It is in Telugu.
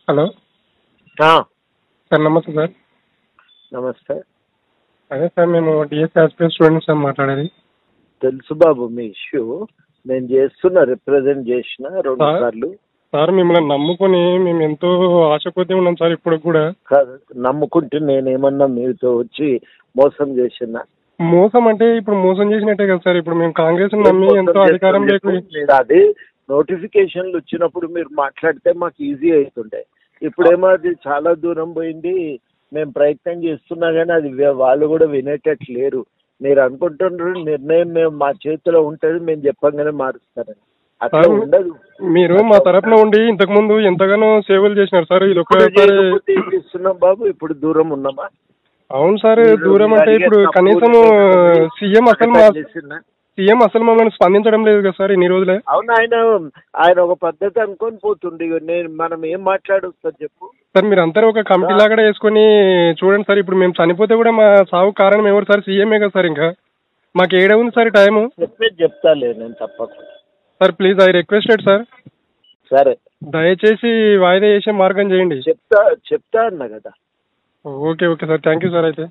హలో ఆ, సార్, నమస్తే సార్. నమస్తే. అదే సార్, మేము డిఎస్సి ఆస్పిరెంట్ స్టూడెంట్స్ సార్ మాట్లాడేది. తెలుసు బాబు మీ ఇష్యూ. నేను చేస్తున్నా, రిప్రజెంట్ చేసిన 2 సార్లు. సార్, మిమ్మల్ని నమ్ముకొని మేము ఎంతో ఆశ కొద్దీ ఉన్నాం సార్. ఇప్పుడు కూడా కాదు, నమ్ముకుంటే నేనేమన్నా మీతో వచ్చి మోసం చేసిన? మోసం అంటే ఇప్పుడు మోసం చేసినట్టే కదా సార్. ఇప్పుడు మేము కాంగ్రెస్ నమ్మి ఎంతో అధికారం లేకుండా మీరు అది నోటిఫికేషన్లు వచ్చినప్పుడు మీరు మాట్లాడితే మాకు ఈజీ అవుతుండే. ఇప్పుడేమో అది చాలా దూరం పోయింది. మేము ప్రయత్నం చేస్తున్నా కానీ అది వాళ్ళు కూడా వినేటట్లు లేరు. మీరు అనుకుంటున్నారు నిర్ణయం మేము మా చేతిలో ఉంటుంది, మేము చెప్పంగానే మారుస్తారని. అట్లా ఉండదు. మీరు మా తరఫున ఉండి ఇంతకు ముందు ఎంతగానో సేవలు చేసినారు సార్. ఇది ఇస్తున్నాం బాబు, ఇప్పుడు దూరం ఉన్నామా? అవును సార్, దూరం అంటే ఇప్పుడు కనీసం సీఎం అసలు మమ్మల్ని స్పందించడం లేదు కదా సార్ ఇన్ని రోజులే. అవును, ఆయన ఒక పద్ధతి అనుకొని పోతుండే. మనం ఏం మాట్లాడొస్తా చెప్పు సార్. మీరు అందరూ ఒక కమిటీ లాగా వేసుకొని చూడండి సార్. ఇప్పుడు మేము చనిపోతే కూడా మా సాగు కారణం ఎవరు సార్? సీఎంఏ కదా సార్. ఇంకా మాకు ఏడే ఉంది సార్ టైము. చెప్తాలే నేను తప్పకుండా. Sir please, I requested sir. సరే, దయచేసి వాయిదా చేసే మార్గం చేయండి. చెప్తా అన్నా కదా. Okay sir, thank you sir. అయితే